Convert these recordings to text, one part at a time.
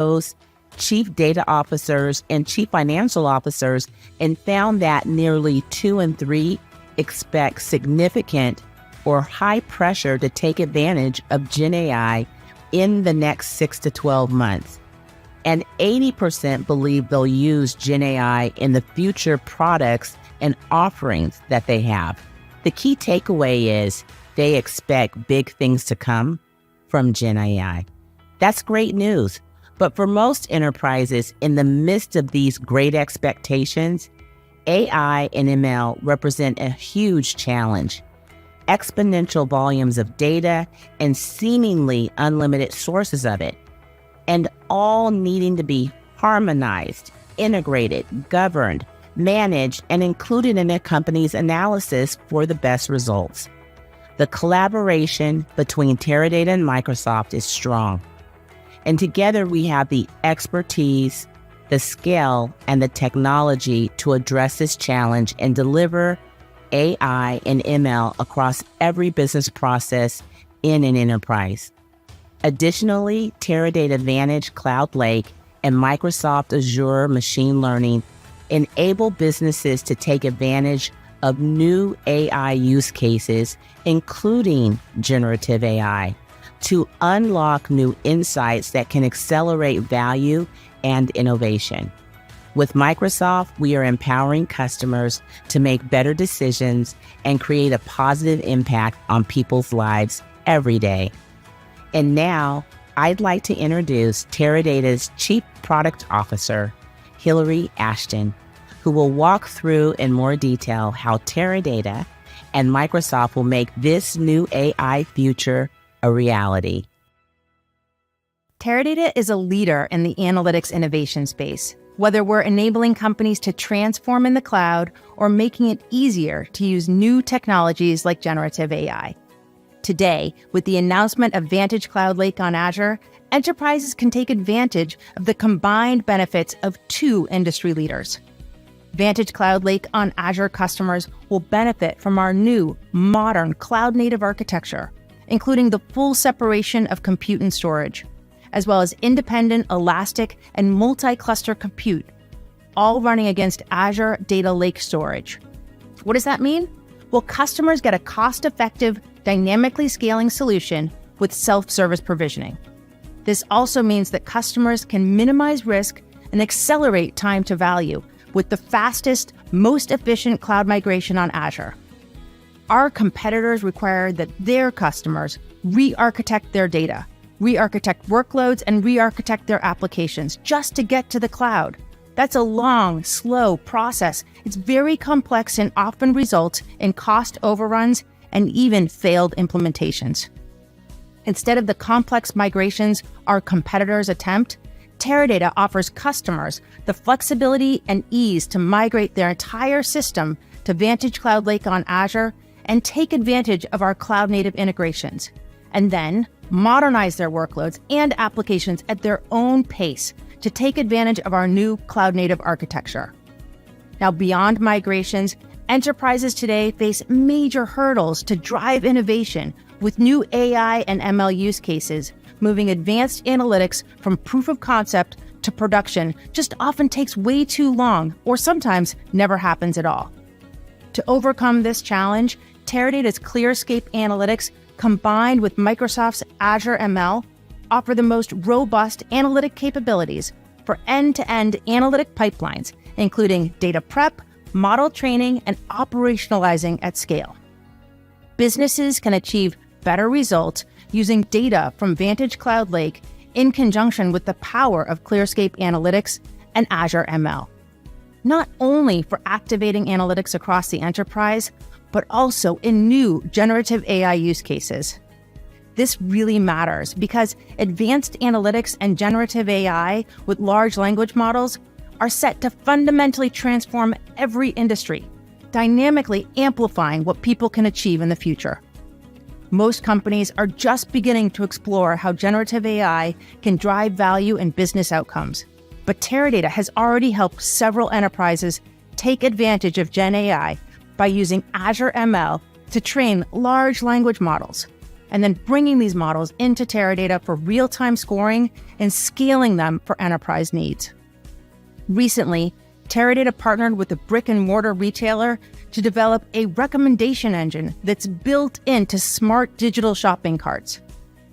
CEOs, chief data officers, and chief financial officers and found that nearly 2 in 3 expect significant or high pressure to take advantage of Gen AI in the next 6 to 12 months. And 80% believe they'll use Gen AI in the future products and offerings that they have. The key takeaway is they expect big things to come from Gen AI. That's great news. But for most enterprises, in the midst of these great expectations, AI and ML represent a huge challenge. Exponential volumes of data and seemingly unlimited sources of it, and all needing to be harmonized, integrated, governed, managed, and included in a company's analysis for the best results. The collaboration between Teradata and Microsoft is strong, and together we have the expertise, the scale, and the technology to address this challenge and deliver AI and ML across every business process in an enterprise. Additionally, Teradata Vantage Cloud Lake and Microsoft Azure Machine Learning enable businesses to take advantage of new AI use cases, including generative AI, to unlock new insights that can accelerate value and innovation. With Microsoft, we are empowering customers to make better decisions and create a positive impact on people's lives every day. And now, I'd like to introduce Teradata's Chief Product Officer, Hillary Ashton, who will walk through in more detail how Teradata and Microsoft will make this new AI future a reality. Teradata is a leader in the analytics innovation space, whether we're enabling companies to transform in the cloud or making it easier to use new technologies like generative AI. Today, with the announcement of Vantage Cloud Lake on Azure, enterprises can take advantage of the combined benefits of 2 industry leaders. Vantage Cloud Lake on Azure customers will benefit from our new, modern cloud-native architecture, including the full separation of compute and storage, as well as independent, elastic, and multi-cluster compute, all running against Azure Data Lake storage. What does that mean? Well, customers get a cost-effective, dynamically scaling solution with self-service provisioning. This also means that customers can minimize risk and accelerate time to value with the fastest, most efficient cloud migration on Azure. Our competitors require that their customers re-architect their data, re-architect workloads, and re-architect their applications just to get to the cloud. That's a long, slow process. It's very complex and often results in cost overruns and even failed implementations. Instead of the complex migrations our competitors attempt, Teradata offers customers the flexibility and ease to migrate their entire system to Vantage Cloud Lake on Azure and take advantage of our cloud-native integrations, and then modernize their workloads and applications at their own pace to take advantage of our new cloud-native architecture. Now, beyond migrations, enterprises today face major hurdles to drive innovation with new AI and ML use cases. Moving advanced analytics from proof of concept to production just often takes way too long, or sometimes never happens at all. To overcome this challenge, Teradata's ClearScape Analytics combined with Microsoft's Azure ML offer the most robust analytic capabilities for end-to-end analytic pipelines, including data prep, model training, and operationalizing at scale. Businesses can achieve better results using data from Vantage Cloud Lake in conjunction with the power of ClearScape Analytics and Azure ML, not only for activating analytics across the enterprise, but also in new generative AI use cases. This really matters because advanced analytics and generative AI with large language models are set to fundamentally transform every industry, dynamically amplifying what people can achieve in the future. Most companies are just beginning to explore how generative AI can drive value and business outcomes. But Teradata has already helped several enterprises take advantage of Gen AI by using Azure ML to train large language models. and then bringing these models into Teradata for real-time scoring and scaling them for enterprise needs. Recently, Teradata partnered with a brick-and-mortar retailer to develop a recommendation engine that's built into smart digital shopping carts.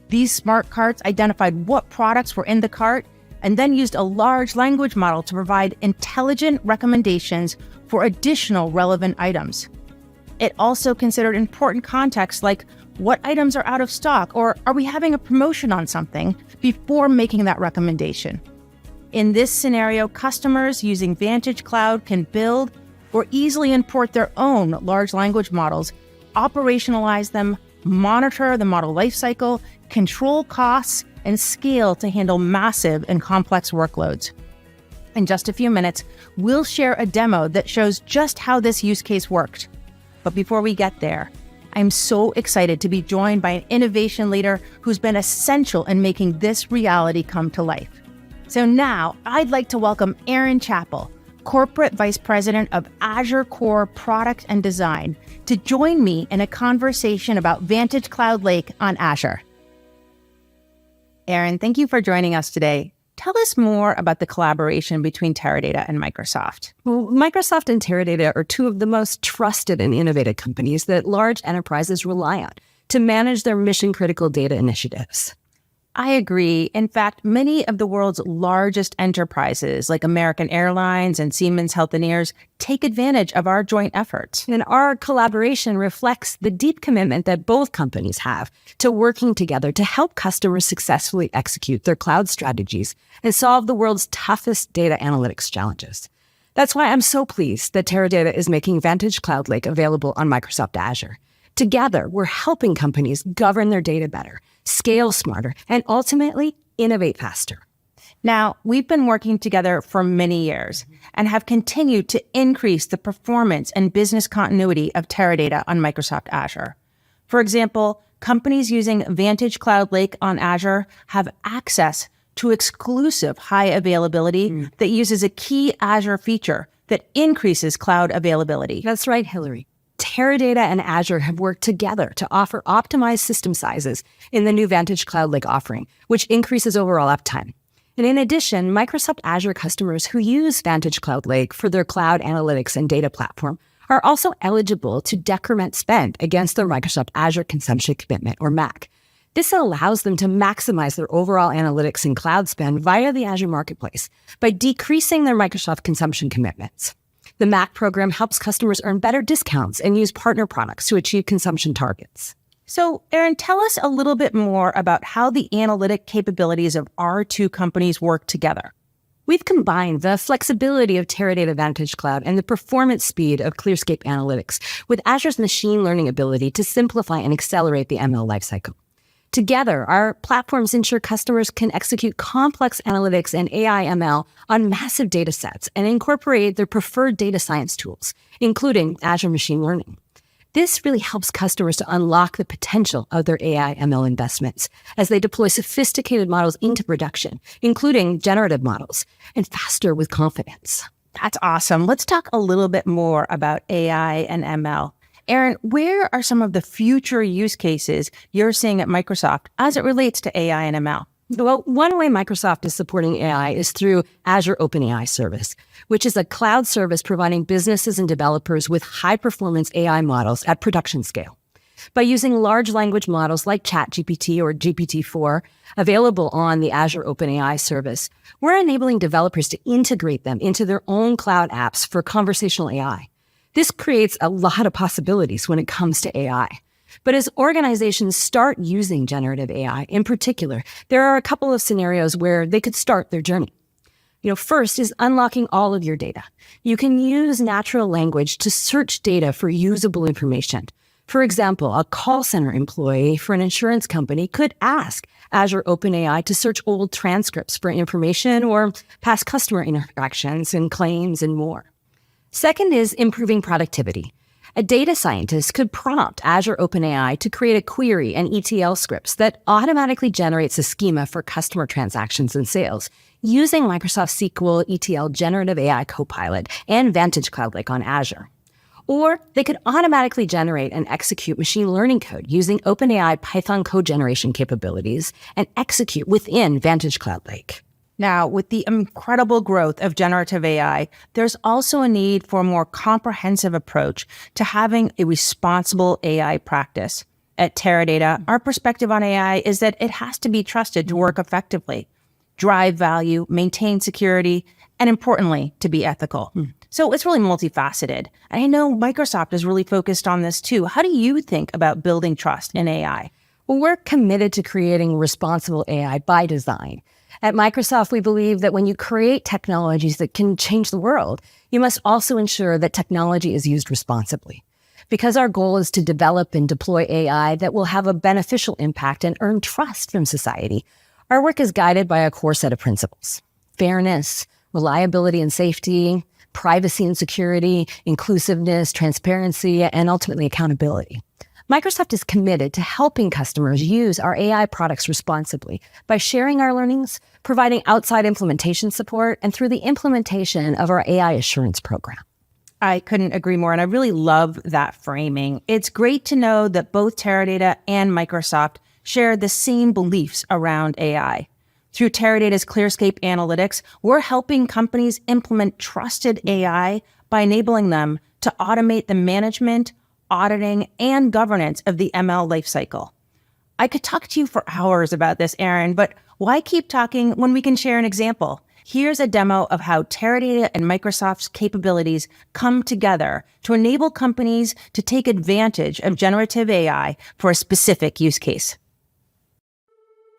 These smart carts identified what products were in the cart and then used a large language model to provide intelligent recommendations for additional relevant items. It also considered important context like what items are out of stock or are we having a promotion on something before making that recommendation. In this scenario, customers using Vantage Cloud can build or easily import their own large language models, operationalize them, monitor the model lifecycle, control costs, and scale to handle massive and complex workloads. In just a few minutes, we'll share a demo that shows just how this use case worked. But before we get there, I'm so excited to be joined by an innovation leader who's been essential in making this reality come to life. So now I'd like to welcome Aaron Chappell, Corporate Vice President of Azure Core Product and Design, to join me in a conversation about Vantage Cloud Lake on Azure. Aaron, thank you for joining us today. Tell us more about the collaboration between Teradata and Microsoft. Well, Microsoft and Teradata are two of the most trusted and innovative companies that large enterprises rely on to manage their mission-critical data initiatives. I agree. In fact, many of the world's largest enterprises, like American Airlines and Siemens Healthineers, take advantage of our joint efforts. And our collaboration reflects the deep commitment that both companies have to working together to help customers successfully execute their cloud strategies and solve the world's toughest data analytics challenges. That's why I'm so pleased that Teradata is making Vantage Cloud Lake available on Microsoft Azure. Together, we're helping companies govern their data better, scale smarter, and ultimately innovate faster. Now, we've been working together for many years and have continued to increase the performance and business continuity of Teradata on Microsoft Azure. For example, companies using Vantage Cloud Lake on Azure have access to exclusive high availability that uses a key Azure feature that increases cloud availability. That's right, Hillary. Teradata and Azure have worked together to offer optimized system sizes in the new Vantage Cloud Lake offering, which increases overall uptime. And in addition, Microsoft Azure customers who use Vantage Cloud Lake for their cloud analytics and data platform are also eligible to decrement spend against their Microsoft Azure Consumption Commitment, or MAC. This allows them to maximize their overall analytics and cloud spend via the Azure Marketplace by decreasing their Microsoft consumption commitments. The MAC program helps customers earn better discounts and use partner products to achieve consumption targets. So, Aaron, tell us a little bit more about how the analytic capabilities of our two companies work together. We've combined the flexibility of Teradata Vantage Cloud and the performance speed of ClearScape Analytics with Azure's machine learning ability to simplify and accelerate the ML lifecycle. Together, our platforms ensure customers can execute complex analytics and AI ML on massive data sets and incorporate their preferred data science tools, including Azure Machine Learning. This really helps customers to unlock the potential of their AI ML investments as they deploy sophisticated models into production, including generative models, and faster with confidence. That's awesome. Let's talk a little bit more about AI and ML. Aaron, where are some of the future use cases you're seeing at Microsoft as it relates to AI and ML? Well, one way Microsoft is supporting AI is through Azure OpenAI Service, which is a cloud service providing businesses and developers with high-performance AI models at production scale. By using large language models like ChatGPT or GPT-4 available on the Azure OpenAI Service, we're enabling developers to integrate them into their own cloud apps for conversational AI. This creates a lot of possibilities when it comes to AI. But as organizations start using generative AI in particular, there are a couple of scenarios where they could start their journey. First is unlocking all of your data. You can use natural language to search data for usable information. For example, a call center employee for an insurance company could ask Azure OpenAI to search old transcripts for information or past customer interactions and claims and more. Second is improving productivity. A data scientist could prompt Azure OpenAI to create a query and ETL scripts that automatically generates a schema for customer transactions and sales using Microsoft SQL ETL Generative AI Copilot and Vantage Cloud Lake on Azure. Or they could automatically generate and execute machine learning code using OpenAI Python code generation capabilities and execute within Vantage Cloud Lake. Now, with the incredible growth of generative AI, there's also a need for a more comprehensive approach to having a responsible AI practice. At Teradata, our perspective on AI is that it has to be trusted to work effectively, drive value, maintain security, and importantly, to be ethical. So it's really multifaceted. And I know Microsoft is really focused on this too. How do you think about building trust in AI? Well, we're committed to creating responsible AI by design. At Microsoft, we believe that when you create technologies that can change the world, you must also ensure that technology is used responsibly. Because our goal is to develop and deploy AI that will have a beneficial impact and earn trust from society, our work is guided by a core set of principles: fairness, reliability and safety, privacy and security, inclusiveness, transparency, and ultimately accountability. Microsoft is committed to helping customers use our AI products responsibly by sharing our learnings, providing outside implementation support, and through the implementation of our AI assurance program. I couldn't agree more, and I really love that framing. It's great to know that both Teradata and Microsoft share the same beliefs around AI. Through Teradata's ClearScape Analytics, we're helping companies implement trusted AI by enabling them to automate the management, auditing, and governance of the ML lifecycle. I could talk to you for hours about this, Aaron, but why keep talking when we can share an example? Here's a demo of how Teradata and Microsoft's capabilities come together to enable companies to take advantage of generative AI for a specific use case.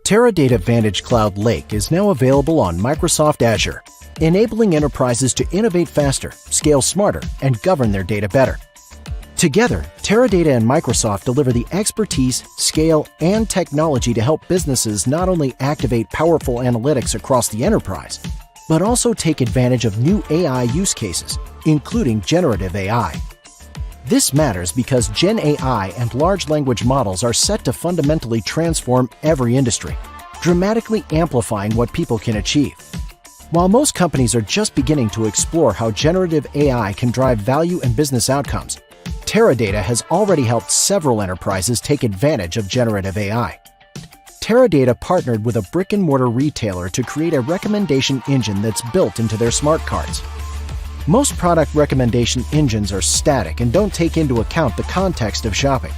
Teradata Vantage Cloud Lake is now available on Microsoft Azure, enabling enterprises to innovate faster, scale smarter, and govern their data better. Together, Teradata and Microsoft deliver the expertise, scale, and technology to help businesses not only activate powerful analytics across the enterprise, but also take advantage of new AI use cases, including generative AI. This matters because Gen AI and large language models are set to fundamentally transform every industry, dramatically amplifying what people can achieve. While most companies are just beginning to explore how generative AI can drive value and business outcomes, Teradata has already helped several enterprises take advantage of generative AI. Teradata partnered with a brick-and-mortar retailer to create a recommendation engine that's built into their smart cards. Most product recommendation engines are static and don't take into account the context of shopping.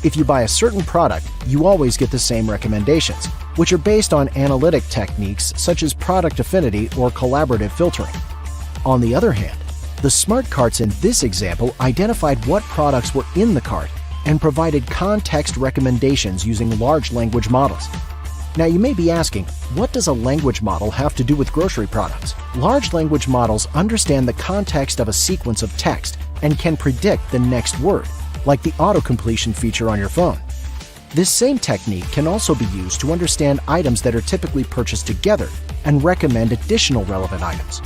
If you buy a certain product, you always get the same recommendations, which are based on analytic techniques such as product affinity or collaborative filtering. On the other hand, the smart carts in this example identified what products were in the cart and provided context recommendations using large language models. Now you may be asking, what does a language model have to do with grocery products? Large language models understand the context of a sequence of text and can predict the next word, like the auto-completion feature on your phone. This same technique can also be used to understand items that are typically purchased together and recommend additional relevant items.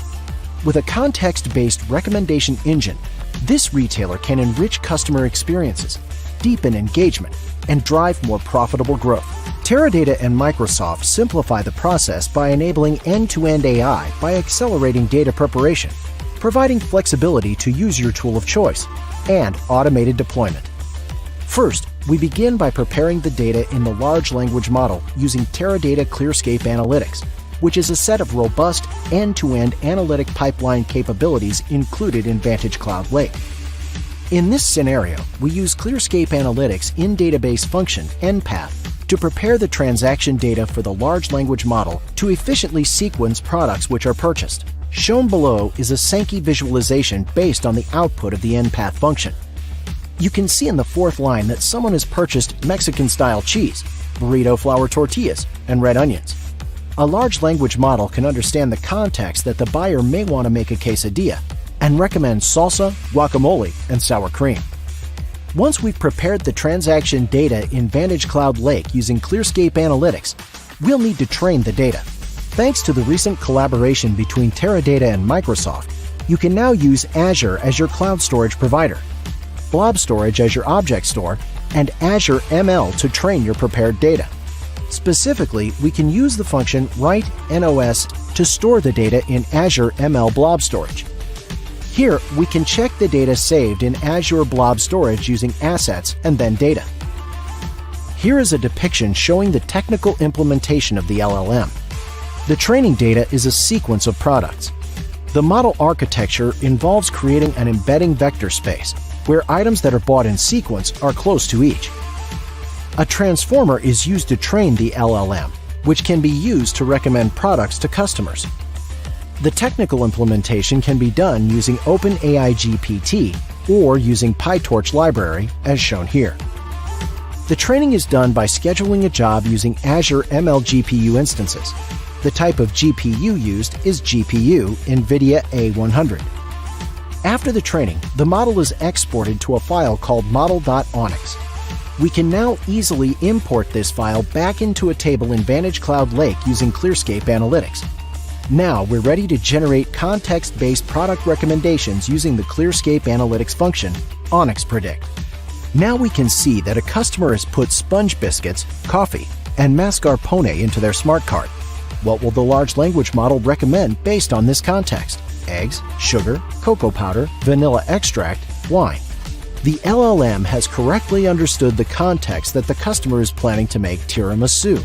With a context-based recommendation engine, this retailer can enrich customer experiences, deepen engagement, and drive more profitable growth. Teradata and Microsoft simplify the process by enabling end-to-end AI by accelerating data preparation, providing flexibility to use your tool of choice, and automated deployment. First, we begin by preparing the data in the large language model using Teradata ClearScape Analytics, which is a set of robust end-to-end analytic pipeline capabilities included in Vantage Cloud Lake. In this scenario, we use ClearScape Analytics in-database function, NPath, to prepare the transaction data for the large language model to efficiently sequence products which are purchased. Shown below is a Sankey visualization based on the output of the NPath function. You can see in the fourth line that someone has purchased Mexican-style cheese, burrito flour tortillas, and red onions. A large language model can understand the context that the buyer may want to make a quesadilla and recommend salsa, guacamole, and sour cream. Once we've prepared the transaction data in Vantage Cloud Lake using ClearScape Analytics, we'll need to train the data. Thanks to the recent collaboration between Teradata and Microsoft, you can now use Azure as your cloud storage provider, Blob Storage as your object store, and Azure ML to train your prepared data. Specifically, we can use the function write NOS to store the data in Azure ML Blob Storage. Here, we can check the data saved in Azure Blob Storage using Assets and then Data. Here is a depiction showing the technical implementation of the LLM. The training data is a sequence of products. The model architecture involves creating an embedding vector space, where items that are bought in sequence are close to each. A transformer is used to train the LLM, which can be used to recommend products to customers. The technical implementation can be done using OpenAI GPT or using PyTorch library, as shown here. The training is done by scheduling a job using Azure ML GPU instances. The type of GPU used is GPU NVIDIA A100. After the training, the model is exported to a file called model.onyx. We can now easily import this file back into a table in Vantage Cloud Lake using ClearScape Analytics. Now we're ready to generate context-based product recommendations using the ClearScape Analytics function, Onyx Predict. Now we can see that a customer has put sponge biscuits, coffee, and mascarpone into their smart cart. What will the large language model recommend based on this context? Eggs, sugar, cocoa powder, vanilla extract, wine. The LLM has correctly understood the context that the customer is planning to make tiramisu.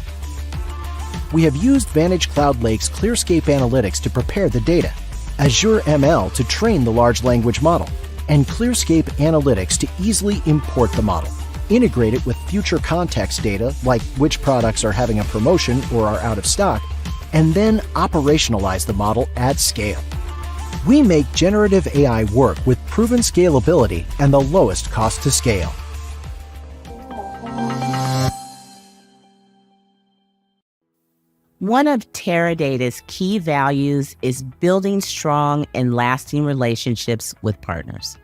We have used Vantage Cloud Lake's ClearScape Analytics to prepare the data, Azure ML to train the large language model, and ClearScape Analytics to easily import the model, integrate it with future context data like which products are having a promotion or are out of stock, and then operationalize the model at scale. We make generative AI work with proven scalability and the lowest cost to scale. One of Teradata's key values is building strong and lasting relationships with partners.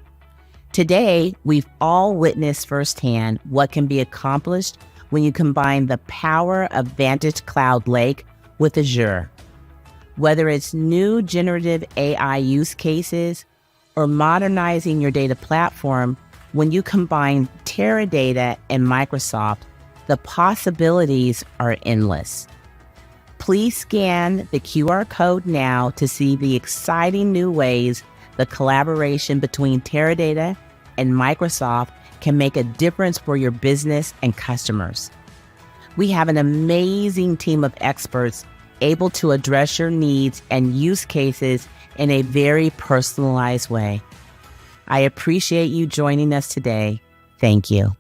Today, we've all witnessed firsthand what can be accomplished when you combine the power of Vantage Cloud Lake with Azure. Whether it's new generative AI use cases or modernizing your data platform, when you combine Teradata and Microsoft, the possibilities are endless. Please scan the QR code now to see the exciting new ways the collaboration between Teradata and Microsoft can make a difference for your business and customers. We have an amazing team of experts able to address your needs and use cases in a very personalized way. I appreciate you joining us today. Thank you.